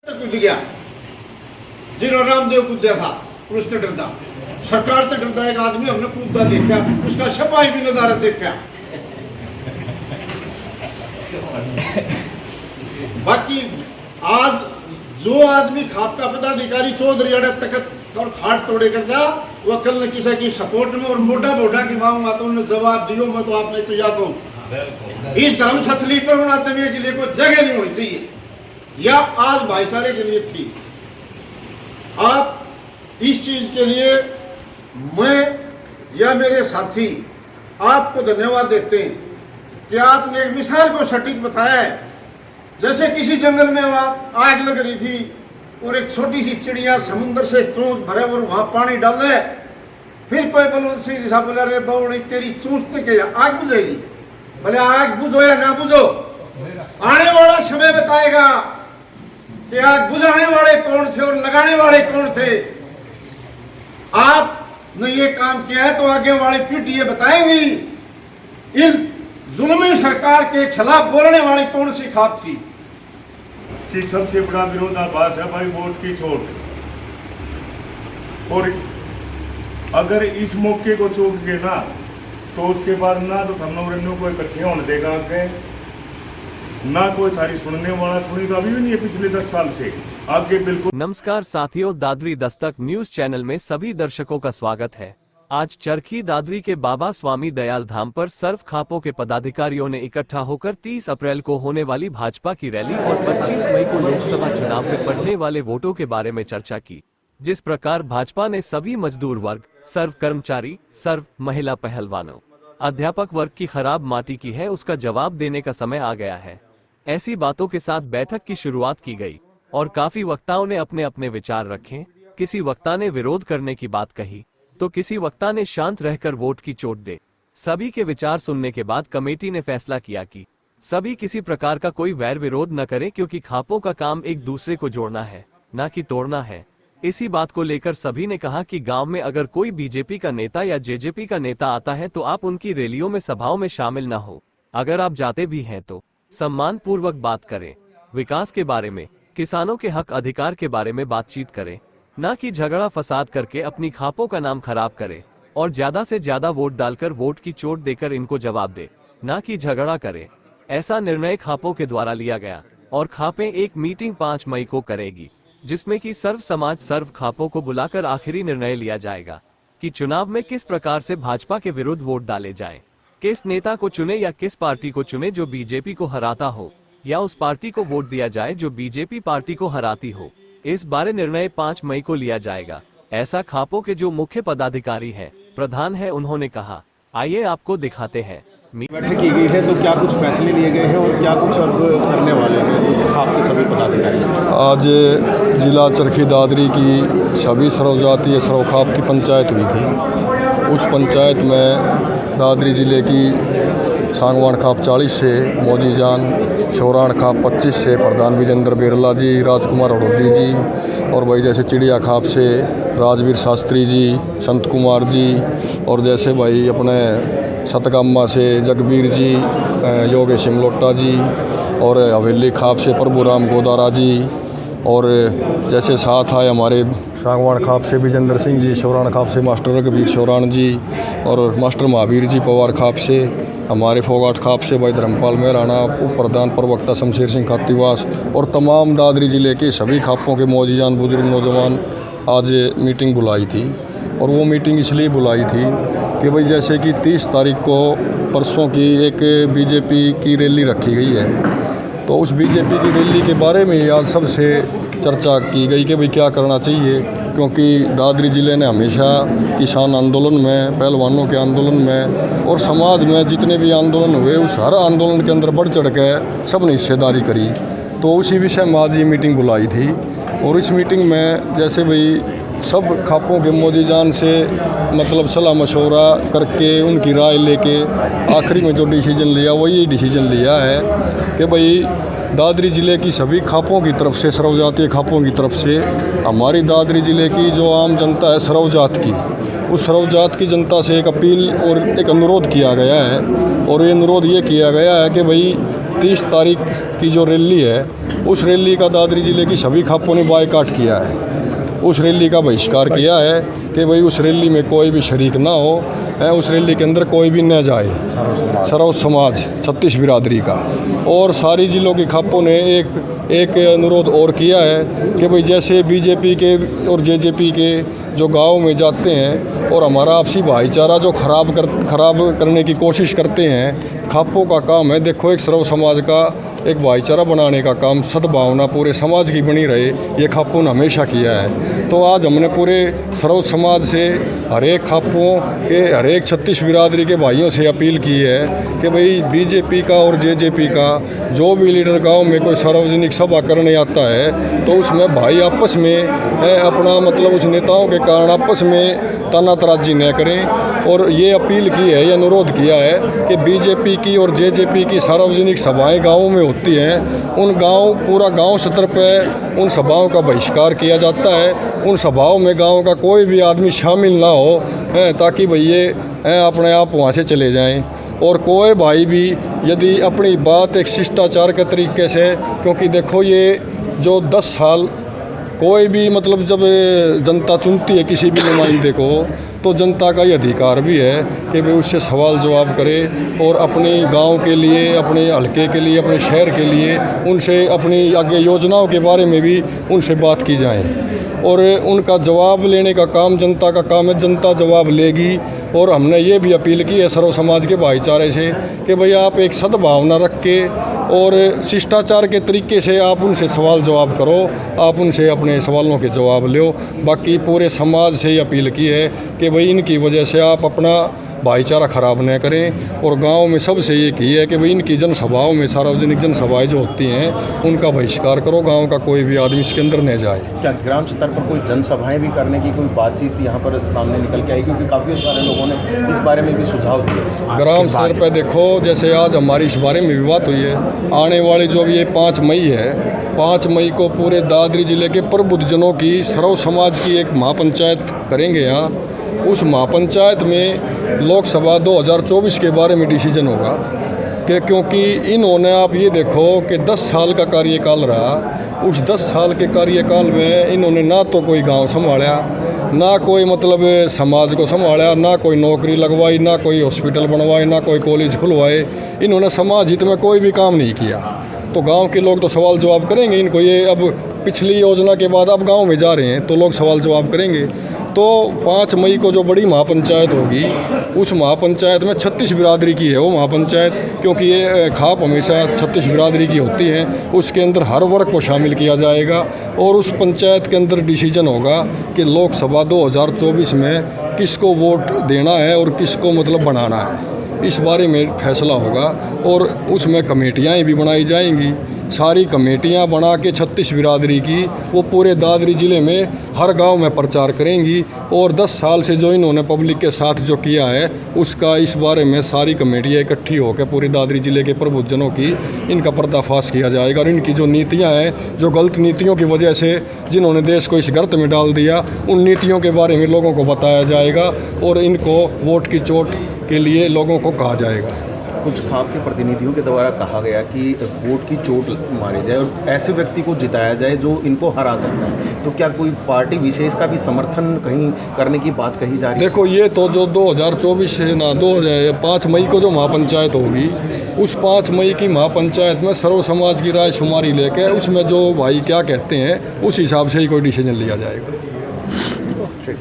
कूद गया जिन्होंने रामदेव कूदा था पुलिस से डरता, सरकार से डरता एक आदमी हमने कूदा देखा, उसका सिपाही भी नजारा देखा। बाकी आज जो आदमी खाप का पदाधिकारी चौधरी अड़े तकत और खाट तोड़े करता वो कल न किसी की सपोर्ट में और मोटा मोटा की मांगूंगा तो उन्होंने जवाब दियो मैं तो आपने तो याद कहूँ इस धर्म छतली पर बनाते के लिए कोई जगह नहीं होनी चाहिए या आज भाईचारे के लिए थी। आप इस चीज के लिए मैं या मेरे साथी आपको धन्यवाद देते हैं कि आपने एक मिसाल को सटीक बताया है। जैसे किसी जंगल में आग लग रही थी और एक छोटी सी चिड़िया समुद्र से चूंस भरे और वहां पानी डाले, फिर कोई बलवंत सिंह साहब बोला रे बउड़ी तेरी चूंस ते के आग बुझेगी। बोले आग बुझो या ना बुझो, आने वाला समय बताएगा कि आग बुझाने वाले कौन थे और लगाने वाले कौन थे। आपने ये काम किया है तो आगे वाली पीढ़ी ये बताएंगी इन जुल्मी सरकार के खिलाफ बोलने वाली कौन सी खाप थी। कि सबसे बड़ा विरोधाभास है भाई वोट की छूट, और अगर इस मौके को चूक गए ना तो उसके बाद ना तो थन्नो को इकट्ठे होने देगा आगे, ना कोई थारी सुनने वाला सुनी तो अभी भी नहीं है पिछले 10 साल से आगे बिल्कुल। नमस्कार साथियों, दादरी दस्तक न्यूज चैनल में सभी दर्शकों का स्वागत है। आज चरखी दादरी के बाबा स्वामी दयाल धाम पर सर्व खापों के पदाधिकारियों ने इकट्ठा होकर 30 अप्रैल को होने वाली भाजपा की रैली और 25 मई को लोकसभा चुनाव में पड़ने वाले वोटों के बारे में चर्चा की। जिस प्रकार भाजपा ने सभी मजदूर वर्ग, सर्व कर्मचारी, सर्व महिला पहलवानों, अध्यापक वर्ग की खराब माटी की है उसका जवाब देने का समय आ गया है। ऐसी बातों के साथ बैठक की शुरुआत की गई और काफी वक्ताओं ने अपने अपने विचार रखे। किसी वक्ता ने विरोध करने की बात कही तो किसी वक्ता ने शांत रहकर वोट की चोट दे। सभी के विचार सुनने के बाद कमेटी ने फैसला किया कि सभी किसी प्रकार का कोई वैर विरोध न करें क्योंकि खापों का काम एक दूसरे को जोड़ना है न कि तोड़ना है। इसी बात को लेकर सभी ने कहा कि गांव में अगर कोई बीजेपी का नेता या जेजेपी का नेता आता है तो आप उनकी रैलियों में सभाओं में शामिल न हो। अगर आप जाते भी हैं तो सम्मान पूर्वक बात करें, विकास के बारे में, किसानों के हक अधिकार के बारे में बातचीत करें, न कि झगड़ा फसाद करके अपनी खापों का नाम खराब करे और ज्यादा से ज्यादा वोट डालकर वोट की चोट देकर इनको जवाब दे, न कि झगड़ा करे। ऐसा निर्णय खापों के द्वारा लिया गया और खापें एक मीटिंग 5 मई को करेगी जिसमें कि सर्व समाज सर्व खापों को बुलाकर आखिरी निर्णय लिया जाएगा कि चुनाव में किस प्रकार से भाजपा के विरुद्ध वोट डाले जाएं, किस नेता को चुने या किस पार्टी को चुने जो बीजेपी को हराता हो या उस पार्टी को वोट दिया जाए जो बीजेपी पार्टी को हराती हो। इस बारे निर्णय 5 मई को लिया जाएगा। ऐसा खापों के जो मुख्य पदाधिकारी हैं, प्रधान है, उन्होंने कहा। आइए आपको दिखाते हैं। बैठक की गई है तो क्या कुछ फैसले लिए गए हैं और क्या कुछ अब करने वाले हैं खाप के सभी पदाधिकारी। आज जिला चरखी दादरी की सभी सर्वजातीय सर्वखाप की पंचायत हुई थी। उस पंचायत में दादरी जिले की सांगवान खाप 40 से मौजी जान, शौरान खाप 25 से प्रधान विजेंद्र बिरला जी, राजकुमार हड़ोदी जी, और भाई जैसे चिड़िया खाप से राजवीर शास्त्री जी, संत कुमार जी, और जैसे भाई अपने सतगामा से जगबीर जी, योगेश सिमलोटा जी, और हवेली खाप से प्रभुराम गोदारा जी, और जैसे साथ आए हमारे सांगवान खाप से विजेंद्र सिंह जी, शौरान खाप से मास्टर रघुवीर शौरान जी, और मास्टर महावीर जी पवार खाप से, हमारे फोगाट खाप से भाई धर्मपाल मेहराना, उप प्रधान प्रवक्ता शमशेर सिंह खातीवास, और तमाम दादरी ज़िले के सभी खापों के मौजूदान बुजुर्ग नौजवान आज मीटिंग बुलाई थी। और वो मीटिंग इसलिए बुलाई थी कि भाई जैसे कि 30 तारीख को परसों की एक बीजेपी की रैली रखी गई है तो उस बीजेपी की रैली के बारे में आज सबसे चर्चा की गई कि भाई क्या करना चाहिए, क्योंकि दादरी ज़िले ने हमेशा किसान आंदोलन में, पहलवानों के आंदोलन में और समाज में जितने भी आंदोलन हुए उस हर आंदोलन के अंदर बढ़ चढ़ के सब ने हिस्सेदारी करी। तो उसी विषय में आज ये मीटिंग बुलाई थी। और इस मीटिंग में जैसे भाई सब खापों के मौजूदान से मतलब सलाह मशवरा करके उनकी राय लेके आखिरी में जो डिसीजन लिया वो ये डिसीजन लिया है कि भाई दादरी ज़िले की सभी खापों की तरफ से, सर्वजातीय खापों की तरफ से, हमारी दादरी ज़िले की जो आम जनता है सर्वजात की, उस सर्वजात की जनता से एक अपील और एक अनुरोध किया गया है। और ये अनुरोध ये किया गया है कि भाई 30 तारीख की जो रैली है उस रैली का दादरी जिले की सभी खापों ने बायकाट किया है। उस रैली का बहिष्कार किया है कि भाई उस रैली में कोई भी शरीक ना हो, उस रैली के अंदर कोई भी न जाए। सरोज समाज 36 बिरादरी का और सारी जिलों की खापों ने एक अनुरोध और किया है कि भाई जैसे बीजेपी के और जेजेपी के जो गांव में जाते हैं और हमारा आपसी भाईचारा जो खराब करने की कोशिश करते हैं, खापों का काम है देखो एक सर्व समाज का एक भाईचारा बनाने का काम, सद्भावना पूरे समाज की बनी रहे, ये खापों ने हमेशा किया है। तो आज हमने पूरे सर्व समाज से हर एक खापों के हर एक 36 बिरादरी के भाइयों से अपील की है कि भाई बीजेपी का और जेजेपी का जो भी लीडर गांव में कोई सार्वजनिक सभा करने आता है तो उसमें भाई आपस में अपना मतलब उस नेताओं के कारण आपस में तानातराजी न करें। और ये अपील की है, ये अनुरोध किया है कि बीजेपी की और जेजेपी की सार्वजनिक सभाएं गाँव में होती हैं, उन पूरा गाँव स्तर पर उन सभाओं का बहिष्कार किया जाता है। उन सभाओं में गाँव का कोई भी आदमी शामिल ना हो ताकि भाई ये अपने आप वहाँ से चले जाएं। और कोई भाई भी यदि अपनी बात एक शिष्टाचार के तरीके से, क्योंकि देखो ये जो 10 साल कोई भी मतलब जब जनता चुनती है किसी भी नुमाइंदे को तो जनता का ये अधिकार भी है कि वे उससे सवाल जवाब करे और अपने गांव के लिए, अपने हलके के लिए, अपने शहर के लिए उनसे अपनी आगे योजनाओं के बारे में भी उनसे बात की जाए और उनका जवाब लेने का काम जनता का काम है, जनता जवाब लेगी। और हमने ये भी अपील की है सर्व समाज के भाईचारे से कि भाई आप एक सद्भावना रख के और शिष्टाचार के तरीके से आप उनसे सवाल जवाब करो, आप उनसे अपने सवालों के जवाब लो। बाकी पूरे समाज से ये अपील की है कि भाई इनकी वजह से आप अपना भाईचारा ख़राब न करें। और गांव में सबसे ये की है कि भाई इनकी जनसभाओं में, सार्वजनिक जनसभाएं जो होती हैं उनका बहिष्कार करो, गांव का कोई भी आदमी इसके अंदर न जाए। क्या ग्राम स्तर पर कोई जनसभाएं भी करने की कोई बातचीत यहाँ पर सामने निकल के आई, क्योंकि काफ़ी सारे लोगों ने इस बारे में भी सुझाव दिए? ग्राम स्तर पर देखो जैसे आज हमारी इस बारे में भी बात हुई है, आने वाली जो ये 5 मई है, 5 मई को पूरे दादरी जिले के प्रबुद्धजनों की सर्व समाज की एक महापंचायत करेंगे यहाँ। उस महापंचायत में लोकसभा 2024 के बारे में डिसीजन होगा कि क्योंकि इन्होंने आप ये देखो कि 10 साल का कार्यकाल रहा, उस 10 साल के कार्यकाल में इन्होंने ना तो कोई गांव संभाला, ना कोई मतलब समाज को संभाला, ना कोई नौकरी लगवाई, ना कोई हॉस्पिटल बनवाए, ना कोई कॉलेज खुलवाए। इन्होंने समाज हित में कोई भी काम नहीं किया। तो गांव के लोग तो सवाल जवाब करेंगे इनको, ये अब पिछली योजना के बाद अब गांव में जा रहे हैं तो लोग सवाल जवाब करेंगे। तो 5 मई को जो बड़ी महापंचायत होगी उस महापंचायत में 36 बिरादरी की है वो महापंचायत, क्योंकि ये खाप हमेशा 36 बिरादरी की होती हैं। उसके अंदर हर वर्ग को शामिल किया जाएगा और उस पंचायत के अंदर डिसीजन होगा कि लोकसभा 2024 में किसको वोट देना है और किसको मतलब बनाना है, इस बारे में फैसला होगा। और उसमें कमेटियाँ भी बनाई जाएंगी, सारी कमेटियां बना के 36 बिरादरी की वो पूरे दादरी ज़िले में हर गांव में प्रचार करेंगी। और 10 साल से जो इन्होंने पब्लिक के साथ जो किया है उसका इस बारे में सारी कमेटियां इकट्ठी होकर पूरे दादरी ज़िले के प्रबुद्धजनों की इनका पर्दाफाश किया जाएगा। और इनकी जो नीतियां हैं, जो गलत नीतियों की वजह से जिन्होंने देश को इस गर्त में डाल दिया, उन नीतियों के बारे में लोगों को बताया जाएगा और इनको वोट की चोट के लिए लोगों को कहा जाएगा। कुछ खाप के प्रतिनिधियों के द्वारा कहा गया कि वोट की चोट मारी जाए और ऐसे व्यक्ति को जिताया जाए जो इनको हरा सकता है, तो क्या कोई पार्टी विशेष का भी समर्थन कहीं करने की बात कही जा रही है? देखो ये तो जो 2024 से ना 5 मई को जो महापंचायत होगी, उस 5 मई की महापंचायत में सर्व समाज की राय शुमारी लेके उसमें जो भाई क्या कहते हैं उस हिसाब से ही कोई डिसीजन लिया जाएगा। ठीक।